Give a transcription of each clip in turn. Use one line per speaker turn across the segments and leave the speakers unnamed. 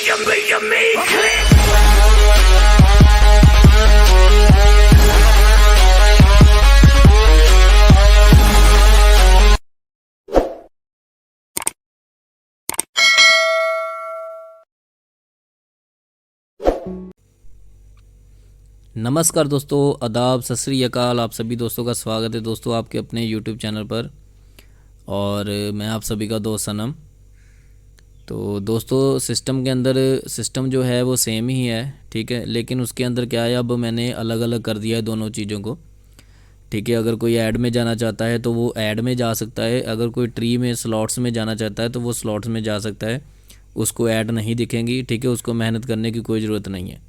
you me click.
नमस्कार दोस्तों, आदाब, सत श्री अकाल। आप सभी दोस्तों का स्वागत है दोस्तों आपके अपने YouTube चैनल पर। और मैं आप सभी का दोस्त सनम। तो दोस्तों सिस्टम के अंदर सिस्टम जो है वो सेम ही है, ठीक है, लेकिन उसके अंदर क्या है, अब मैंने अलग अलग कर दिया है दोनों चीज़ों को, ठीक है। अगर कोई ऐड में जाना चाहता है तो वो ऐड में जा सकता है, अगर कोई ट्री में स्लॉट्स में जाना चाहता है तो वो स्लॉट्स में जा सकता है। उसको ऐड नहीं दिखेंगी, ठीक है, उसको मेहनत करने की कोई ज़रूरत नहीं है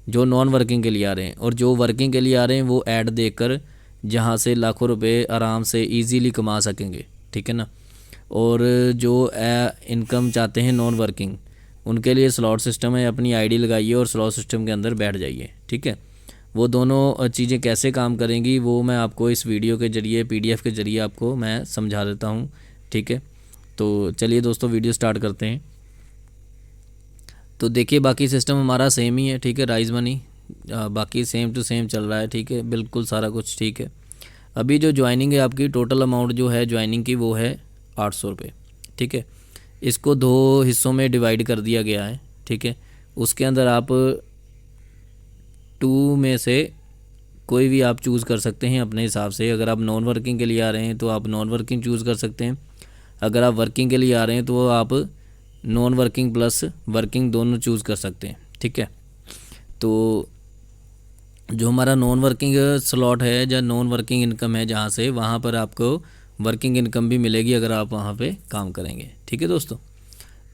जो नॉन वर्किंग के लिए आ रहे हैं। और जो वर्किंग के लिए आ रहे हैं वो ऐड देखकर जहाँ से लाखों रुपए आराम से इजीली कमा सकेंगे, ठीक है ना। और जो इनकम चाहते हैं नॉन वर्किंग, उनके लिए स्लॉट सिस्टम है। अपनी आईडी लगाइए और स्लॉट सिस्टम के अंदर बैठ जाइए, ठीक है। वो दोनों चीज़ें कैसे काम करेंगी वो मैं आपको इस वीडियो के ज़रिए PDF के ज़रिए आपको मैं समझा देता हूँ, ठीक है। तो चलिए दोस्तों वीडियो स्टार्ट करते हैं। तो देखिए बाकी सिस्टम हमारा सेम ही है, ठीक है। राइज मनी बाकी सेम टू सेम चल रहा है, ठीक है, बिल्कुल सारा कुछ ठीक है। अभी जो ज्वाइनिंग है आपकी, टोटल अमाउंट जो है ज्वाइनिंग की वो है 800 रुपये, ठीक है। इसको 2 हिस्सों में डिवाइड कर दिया गया है, ठीक है। उसके अंदर आप 2 में से कोई भी आप चूज़ कर सकते हैं अपने हिसाब से। अगर आप नॉन वर्किंग के लिए आ रहे हैं तो आप नॉन वर्किंग चूज़ कर सकते हैं। अगर आप वर्किंग के लिए आ रहे हैं तो आप नॉन वर्किंग प्लस वर्किंग दोनों चूज़ कर सकते हैं, ठीक है। तो जो हमारा नॉन वर्किंग स्लॉट है या नॉन वर्किंग इनकम है जहाँ से, वहाँ पर आपको वर्किंग इनकम भी मिलेगी अगर आप वहाँ पे काम करेंगे, ठीक है दोस्तों।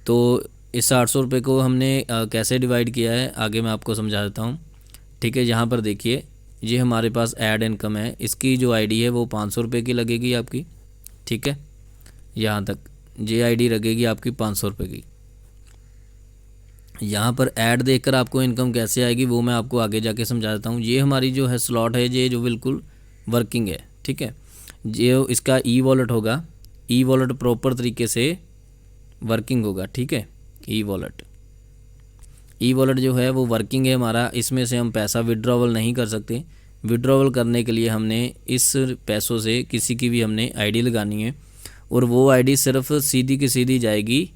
तो इस 800 रुपये को हमने कैसे डिवाइड किया है आगे मैं आपको समझा देता हूँ, ठीक है। यहाँ पर देखिए ये हमारे पास ऐड इनकम है, इसकी जो आईडी है वो 500 रुपये की लगेगी आपकी, ठीक है। यहाँ तक ये आईडी लगेगी आपकी 500 रुपये की। यहाँ पर ऐड देखकर आपको इनकम कैसे आएगी वो मैं आपको आगे जाके समझा देता हूँ। ये हमारी जो है स्लॉट है, ये जो बिल्कुल वर्किंग है, ठीक है। ये इसका ई वॉलेट होगा, ई वॉलेट प्रॉपर तरीके से वर्किंग होगा, ठीक है। ई वॉलेट जो है वो वर्किंग है हमारा। इसमें से हम पैसा विड्रॉवल नहीं कर सकते। विड्रॉवल करने के लिए हमने इस पैसों से किसी की भी हमने आईडी लगानी है और वो आईडी सिर्फ सीधी की सीधी जाएगी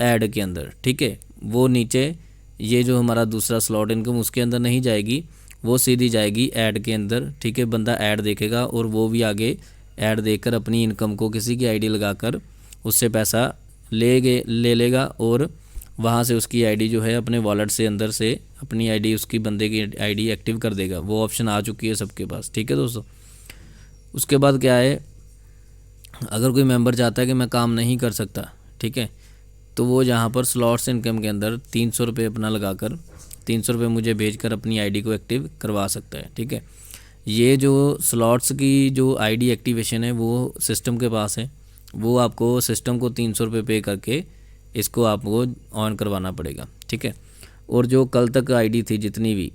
ऐड के अंदर, ठीक है। वो नीचे ये जो हमारा दूसरा स्लॉट इनकम उसके अंदर नहीं जाएगी, वो सीधी जाएगी ऐड के अंदर, ठीक है। बंदा ऐड देखेगा और वो भी आगे ऐड देखकर अपनी इनकम को किसी की आईडी लगाकर उससे पैसा ले लेगा और वहाँ से उसकी आईडी जो है अपने वॉलेट से अंदर से अपनी आईडी उसकी बंदे की आईडी एक्टिव कर देगा। वो ऑप्शन आ चुकी है सबके पास, ठीक है दोस्तों। उसके बाद क्या है, अगर कोई मेंबर चाहता है कि मैं काम नहीं कर सकता, ठीक है, तो वो यहाँ पर स्लॉट्स इनकम के अंदर 300 रुपये अपना लगाकर 300 रुपये मुझे भेजकर अपनी आईडी को एक्टिव करवा सकता है, ठीक है। ये जो स्लॉट्स की जो आईडी एक्टिवेशन है वो सिस्टम के पास है, वो आपको सिस्टम को 300 रुपये पे करके इसको आपको ऑन करवाना पड़ेगा, ठीक है। और जो कल तक आईडी थी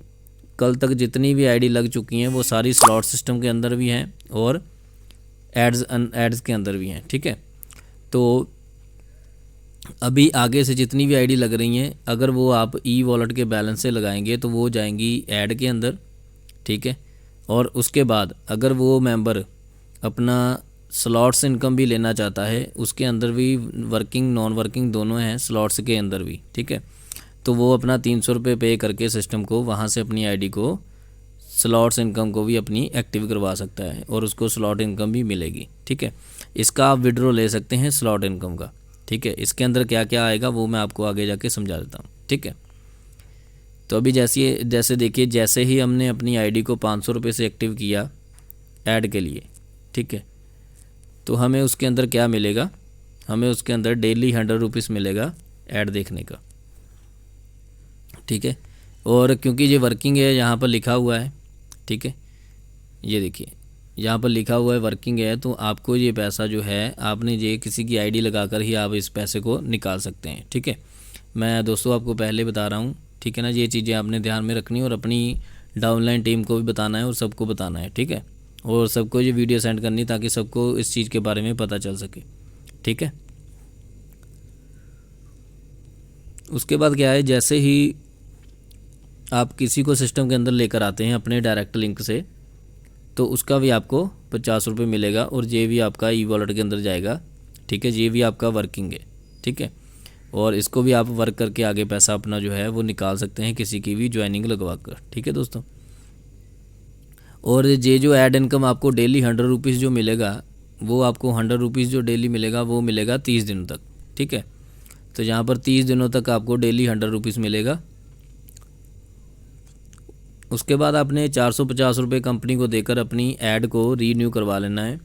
कल तक जितनी भी आईडी लग चुकी हैं वो सारी स्लॉट सिस्टम के अंदर भी हैं और एड्स के अंदर भी हैं, ठीक है। तो अभी आगे से जितनी भी आईडी लग रही हैं अगर वो आप ई वॉलेट के बैलेंस से लगाएंगे तो वो जाएंगी ऐड के अंदर, ठीक है। और उसके बाद अगर वो मेंबर अपना स्लॉट्स इनकम भी लेना चाहता है, उसके अंदर भी वर्किंग नॉन वर्किंग दोनों हैं स्लॉट्स के अंदर भी, ठीक है, तो वो अपना 300 रुपये पे करके सिस्टम को वहाँ से अपनी आईडी को स्लॉट्स इनकम को भी अपनी एक्टिव करवा सकता है और उसको स्लॉट इनकम भी मिलेगी, ठीक है। इसका आप विड्रॉ ले सकते हैं स्लॉट इनकम का, ठीक है। इसके अंदर क्या क्या आएगा वो मैं आपको आगे जाके समझा देता हूँ, ठीक है। तो अभी जैसे देखिए, जैसे ही हमने अपनी आईडी को 500 रुपये से एक्टिव किया ऐड के लिए, ठीक है, तो हमें उसके अंदर क्या मिलेगा, हमें उसके अंदर डेली 100 रुपीज़ मिलेगा ऐड देखने का, ठीक है। और क्योंकि ये वर्किंग है यहाँ पर लिखा हुआ है, ठीक है, ये देखिए यहाँ पर लिखा हुआ है वर्किंग है, तो आपको ये पैसा जो है आपने ये किसी की आईडी लगाकर ही आप इस पैसे को निकाल सकते हैं, ठीक है। मैं दोस्तों आपको पहले बता रहा हूँ, ठीक है ना। ये चीज़ें आपने ध्यान में रखनी और अपनी डाउनलाइन टीम को भी बताना है और सबको बताना है, ठीक है। और सबको ये वीडियो सेंड करनी ताकि सबको इस चीज़ के बारे में पता चल सके, ठीक है। उसके बाद क्या है, जैसे ही आप किसी को सिस्टम के अंदर लेकर आते हैं अपने डायरेक्ट लिंक से, तो उसका भी आपको 50 रुपये मिलेगा और ये भी आपका ई वॉलेट के अंदर जाएगा। ठीक है, ये भी आपका वर्किंग है। ठीक है, और इसको भी आप वर्क करके आगे पैसा अपना जो है वो निकाल सकते हैं किसी की भी ज्वाइनिंग लगवा कर। ठीक है दोस्तों, और ये जो ऐड इनकम आपको डेली 100 रुपीज़ जो मिलेगा, वो आपको 100 रुपीज़ जो डेली मिलेगा वो मिलेगा 30 दिनों तक। ठीक है, तो यहाँ पर 30 दिनों तक आपको डेली 100 रुपीज़ मिलेगा। उसके बाद आपने 450 रुपये कंपनी को देकर अपनी ऐड को रीन्यू करवा लेना है।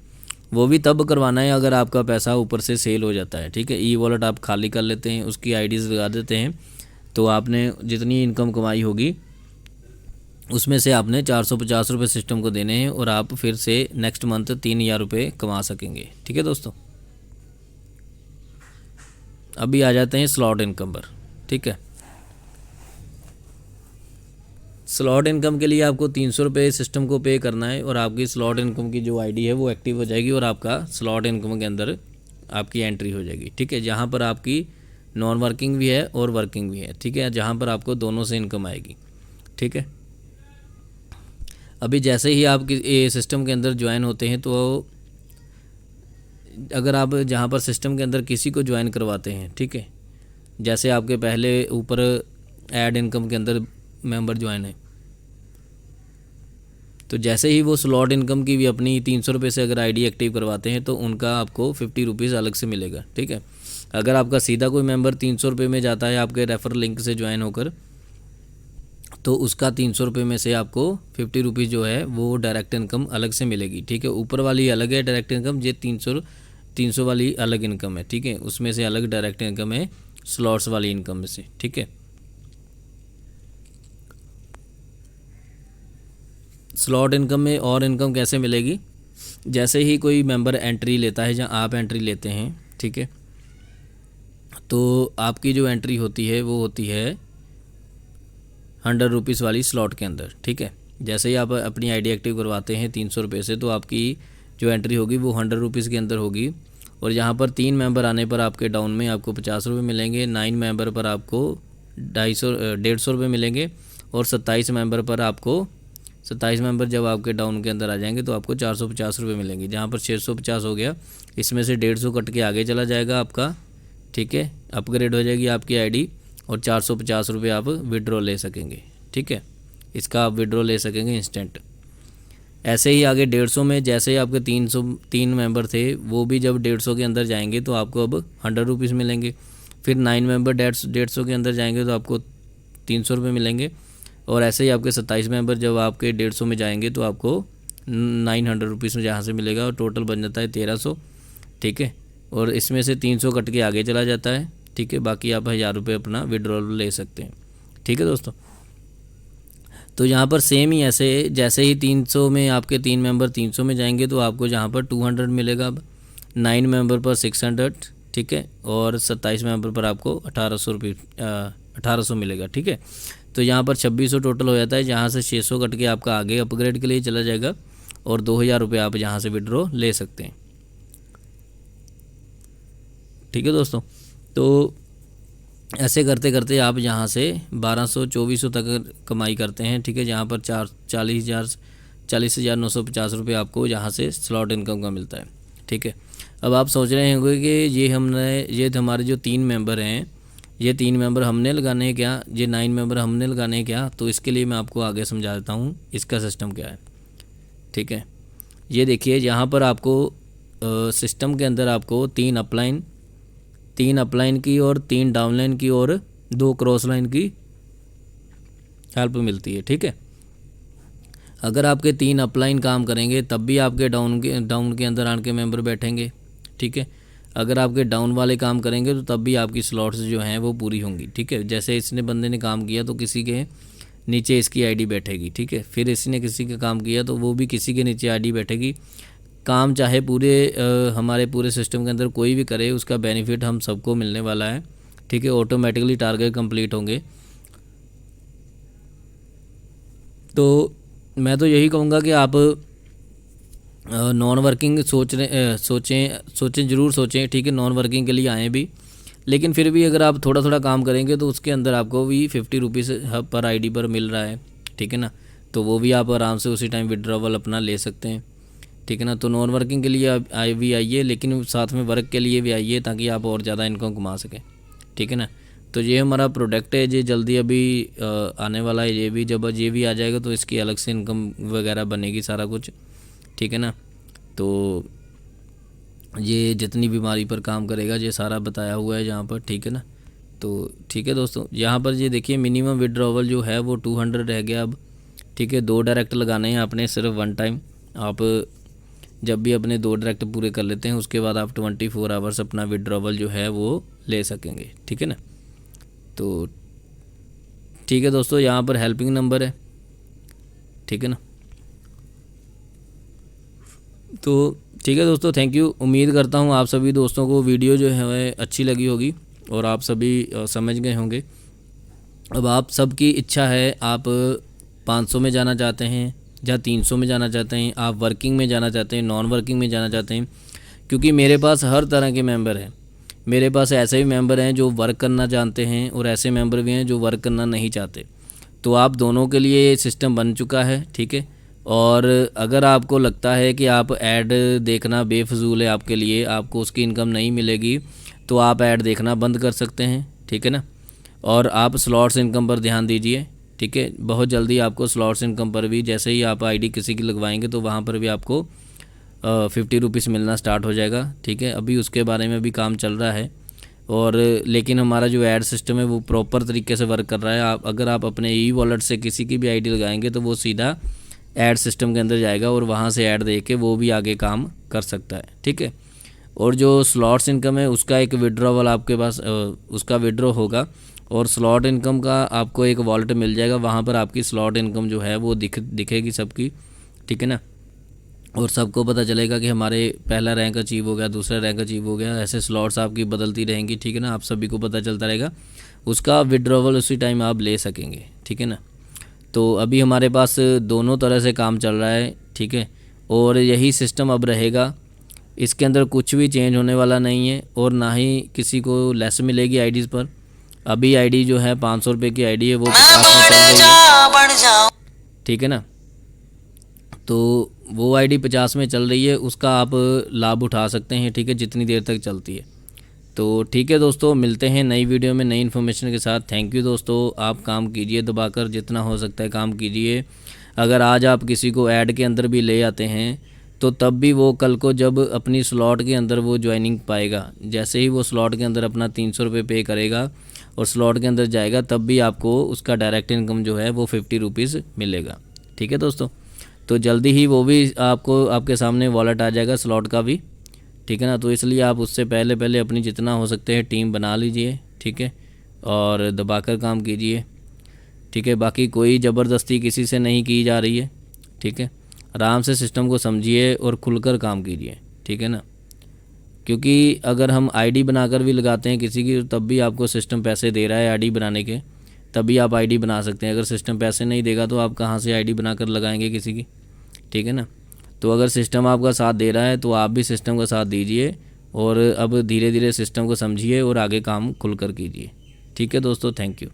वो भी तब करवाना है अगर आपका पैसा ऊपर से सेल हो जाता है। ठीक है, ई वॉलेट आप खाली कर लेते हैं, उसकी आईडीज़ लगा देते हैं, तो आपने जितनी इनकम कमाई होगी उसमें से आपने 450 रुपये सिस्टम को देने हैं और आप फिर से नेक्स्ट मंथ 3000 रुपये कमा सकेंगे। ठीक है दोस्तों, अभी आ जाते हैं स्लॉट इनकम पर। ठीक है, स्लॉट इनकम के लिए आपको 300 रुपये सिस्टम को पे करना है और आपकी स्लॉट इनकम की जो आईडी है वो एक्टिव हो जाएगी और आपका स्लॉट इनकम के अंदर आपकी एंट्री हो जाएगी। ठीक है, जहाँ पर आपकी नॉन वर्किंग भी है और वर्किंग भी है। ठीक है, जहाँ पर आपको दोनों से इनकम आएगी। ठीक है, अभी जैसे ही आप सिस्टम के अंदर ज्वाइन होते हैं, तो अगर आप जहाँ पर सिस्टम के अंदर किसी को ज्वाइन करवाते हैं, ठीक है, जैसे आपके पहले ऊपर ऐड इनकम के अंदर मेंबर ज्वाइन है, तो जैसे ही वो स्लॉट इनकम की भी अपनी 300 रुपये से अगर आईडी एक्टिव करवाते हैं तो उनका आपको 50 रुपीज़ अलग से मिलेगा। ठीक है, अगर आपका सीधा कोई मेंबर 300 रुपये में जाता है आपके रेफर लिंक से ज्वाइन होकर, तो उसका 300 रुपये में से आपको 50 रुपीज़ जो है वो डायरेक्ट इनकम अलग से मिलेगी। ठीक है, ऊपर वाली अलग है डायरेक्ट इनकम, ये 300 वाली अलग इनकम है। ठीक है, उसमें से अलग डायरेक्ट इनकम है स्लॉट्स वाली इनकम में से। ठीक है, स्लॉट इनकम में और इनकम कैसे मिलेगी, जैसे ही कोई मेंबर एंट्री लेता है, जहाँ आप एंट्री लेते हैं, ठीक है, तो आपकी जो एंट्री होती है वो होती है 100 रुपीज़ वाली स्लॉट के अंदर। ठीक है, जैसे ही आप अपनी आईडी एक्टिव करवाते हैं 300 रुपये से, तो आपकी जो एंट्री होगी वो 100 रुपीज़ के अंदर होगी और यहाँ पर 3 मेंबर आने पर आपके डाउन में आपको 50 रुपये मिलेंगे, 9 मेंबर पर आपको 150 रुपये मिलेंगे और 27 मेंबर पर आपको 27 मेंबर जब आपके डाउन के अंदर आ जाएंगे तो आपको 450 रुपये मिलेंगे। जहाँ पर 650 हो गया, इसमें से 150 कट के आगे चला जाएगा आपका। ठीक है, अपग्रेड हो जाएगी आपकी आईडी और 450 रुपये आप विड्रॉ ले सकेंगे। ठीक है, इसका आप विड्रॉ ले सकेंगे इंस्टेंट। ऐसे ही आगे 150 में जैसे ही आपके 303 मेंबर थे, वो भी जब 150 के अंदर जाएंगे तो आपको अब 100 रुपीज़ मिलेंगे। फिर 9 मेंबर 150 के अंदर जाएंगे तो आपको 300 रुपये मिलेंगे और ऐसे ही आपके 27 मेंबर जब आपके 150 में जाएंगे तो आपको 900 रुपीज़ में जहाँ से मिलेगा और टोटल बन जाता है 1300। ठीक है, और इसमें से 300 कट के आगे चला जाता है। ठीक है, बाकी आप 1000 रुपये अपना विड्रॉल ले सकते हैं। ठीक है दोस्तों, तो यहाँ पर सेम ही ऐसे जैसे ही 300 में आपके 3 मेंबर 300 में जाएंगे तो आपको जहाँ पर 200 मिलेगा, अब 9 मेंबर पर 600। ठीक है, और 27 मेंबर पर आपको 1800 मिलेगा। ठीक है, तो यहाँ पर 2600 टोटल हो जाता है, जहाँ से 600 कट के आपका आगे अपग्रेड के लिए चला जाएगा और 2000 रुपये आप यहाँ से विड्रॉ ले सकते हैं। ठीक है दोस्तों, तो ऐसे करते करते आप यहाँ से 1200-2400 तक कमाई करते हैं। ठीक है, जहाँ पर 40,950 रुपये आपको यहाँ से स्लॉट इनकम का मिलता है। ठीक है, अब आप सोच रहे होंगे कि ये हमारे जो 3 मेंबर हैं, ये 3 मेंबर हमने लगाने हैं क्या, ये 9 मेंबर हमने लगाने हैं क्या, तो इसके लिए मैं आपको आगे समझा देता हूँ इसका सिस्टम क्या है। ठीक है, ये देखिए, यहाँ पर आपको सिस्टम के अंदर आपको 3 अपलाइन की और 3 डाउनलाइन की और 2 क्रॉस लाइन की हेल्प मिलती है। ठीक है, अगर आपके 3 अपलाइन काम करेंगे तब भी आपके डाउन के अंदर आन के मेंबर बैठेंगे। ठीक है, अगर आपके डाउन वाले काम करेंगे तो तब भी आपकी स्लॉट्स जो हैं वो पूरी होंगी। ठीक है, जैसे इसने बंदे ने काम किया तो किसी के नीचे इसकी आईडी बैठेगी। ठीक है, फिर इसने किसी का काम किया तो वो भी किसी के नीचे आईडी बैठेगी। काम चाहे हमारे पूरे सिस्टम के अंदर कोई भी करे, उसका बेनिफिट हम सबको मिलने वाला है। ठीक है, ऑटोमेटिकली टारगेट कंप्लीट होंगे। तो मैं तो यही कहूँगा कि आप नॉन वर्किंग सोचें ज़रूर सोचें। ठीक है, नॉन वर्किंग के लिए आएँ भी, लेकिन फिर भी अगर आप थोड़ा थोड़ा काम करेंगे तो उसके अंदर आपको भी 50 रुपीज़ पर आईडी पर मिल रहा है, ठीक है ना। तो वो भी आप आराम से उसी टाइम विड्रॉवल अपना ले सकते हैं, ठीक है ना। तो नॉन वर्किंग के लिए आप भी आइए, लेकिन साथ में वर्क के लिए भी आइए ताकि आप और ज़्यादा इनकम कमा सकें, ठीक है ना। तो ये हमारा प्रोडक्ट है, ये जल्दी अभी आने वाला है। ये भी जब ये भी आ जाएगा तो इसकी अलग से इनकम वगैरह बनेगी सारा कुछ, ठीक है ना। तो ये जितनी बीमारी पर काम करेगा ये सारा बताया हुआ है यहाँ पर, ठीक है ना। तो ठीक है दोस्तों, यहाँ पर ये देखिए मिनिमम विड्रॉवल जो है वो 200 रह गया अब, ठीक है। 2 डायरेक्ट लगाने हैं आपने सिर्फ 1 टाइम। आप जब भी अपने 2 डायरेक्ट पूरे कर लेते हैं उसके बाद आप 24 आवर्स अपना विड्रॉवल जो है वो ले सकेंगे, ठीक है ना। तो ठीक है दोस्तों, यहाँ पर हेल्पिंग नंबर है, ठीक है ना। तो ठीक है दोस्तों, थैंक यू। उम्मीद करता हूँ आप सभी दोस्तों को वीडियो जो है अच्छी लगी होगी और आप सभी समझ गए होंगे। अब आप सबकी इच्छा है, आप 500 में जाना चाहते हैं या 300 में जाना चाहते हैं, आप वर्किंग में जाना चाहते हैं, नॉन वर्किंग में जाना चाहते हैं, क्योंकि मेरे पास हर तरह के मेंबर हैं। मेरे पास ऐसे भी मेंबर हैं जो वर्क करना जानते हैं और ऐसे मेंबर भी हैं जो वर्क करना नहीं चाहते। तो आप दोनों के लिए सिस्टम बन चुका है, ठीक है। और अगर आपको लगता है कि आप ऐड देखना बेफजूल है आपके लिए, आपको उसकी इनकम नहीं मिलेगी, तो आप ऐड देखना बंद कर सकते हैं, ठीक है ना। और आप स्लॉट्स इनकम पर ध्यान दीजिए, ठीक है। बहुत जल्दी आपको स्लॉट्स इनकम पर भी, जैसे ही आप आईडी किसी की लगवाएंगे तो वहाँ पर भी आपको 50 रुपीज़ मिलना स्टार्ट हो जाएगा, ठीक है। अभी उसके बारे में भी काम चल रहा है। और लेकिन हमारा जो ऐड सिस्टम है वो प्रॉपर तरीके से वर्क कर रहा है। अगर आप अपने ई वॉलेट से किसी की भी आईडी लगाएंगे तो वो सीधा ऐड सिस्टम के अंदर जाएगा और वहाँ से ऐड दे के वो भी आगे काम कर सकता है, ठीक है। और जो स्लॉट्स इनकम है उसका एक विड्रॉवल आपके पास उसका विड्रॉ होगा, और स्लॉट इनकम का आपको एक वॉलेट मिल जाएगा, वहाँ पर आपकी स्लॉट इनकम जो है वो दिखेगी सबकी, ठीक है ना। और सबको पता चलेगा कि हमारे पहला रैंक अचीव हो गया, दूसरा रैंक अचीव हो गया। ऐसे स्लॉट्स आपकी बदलती रहेंगी, ठीक है ना। आप सभी को पता चलता रहेगा, उसका विड्रॉवल उसी टाइम आप ले सकेंगे, ठीक है ना। तो अभी हमारे पास दोनों तरह से काम चल रहा है, ठीक है। और यही सिस्टम अब रहेगा, इसके अंदर कुछ भी चेंज होने वाला नहीं है और ना ही किसी को लेस मिलेगी आईडीज़ पर। अभी आईडी जो है 500 रुपये की आईडी है वो 50 में चल रही है, ठीक है ना। तो वो आईडी 50 में चल रही है, उसका आप लाभ उठा सकते हैं, ठीक है, जितनी देर तक चलती है। तो ठीक है दोस्तों, मिलते हैं नई वीडियो में नई इन्फॉर्मेशन के साथ। थैंक यू दोस्तों, आप काम कीजिए दबाकर, जितना हो सकता है काम कीजिए। अगर आज आप किसी को ऐड के अंदर भी ले आते हैं तो तब भी वो कल को जब अपनी स्लॉट के अंदर वो ज्वाइनिंग पाएगा, जैसे ही वो स्लॉट के अंदर अपना 300 रुपये पे करेगा और स्लॉट के अंदर जाएगा, तब भी आपको उसका डायरेक्ट इनकम जो है वो 50 रुपीज़ मिलेगा, ठीक है दोस्तों। तो जल्दी ही वो भी आपको आपके सामने वॉलेट आ जाएगा स्लॉट का भी, ठीक है ना। तो इसलिए आप उससे पहले पहले अपनी जितना हो सकते हैं टीम बना लीजिए, ठीक है, और दबाकर काम कीजिए, ठीक है। बाकी कोई ज़बरदस्ती किसी से नहीं की जा रही है, ठीक है। आराम से सिस्टम को समझिए और खुलकर काम कीजिए, ठीक है ना। क्योंकि अगर हम आईडी बनाकर भी लगाते हैं किसी की तब भी आपको सिस्टम पैसे दे रहा है आईडी बनाने के, तभी आप आईडी बना सकते हैं। अगर सिस्टम पैसे नहीं देगा तो आप कहाँ से आईडी बनाकर लगाएंगे किसी की, ठीक है ना। तो अगर सिस्टम आपका साथ दे रहा है तो आप भी सिस्टम का साथ दीजिए और अब धीरे धीरे सिस्टम को समझिए और आगे काम खुलकर कीजिए, ठीक है दोस्तों। Thank you.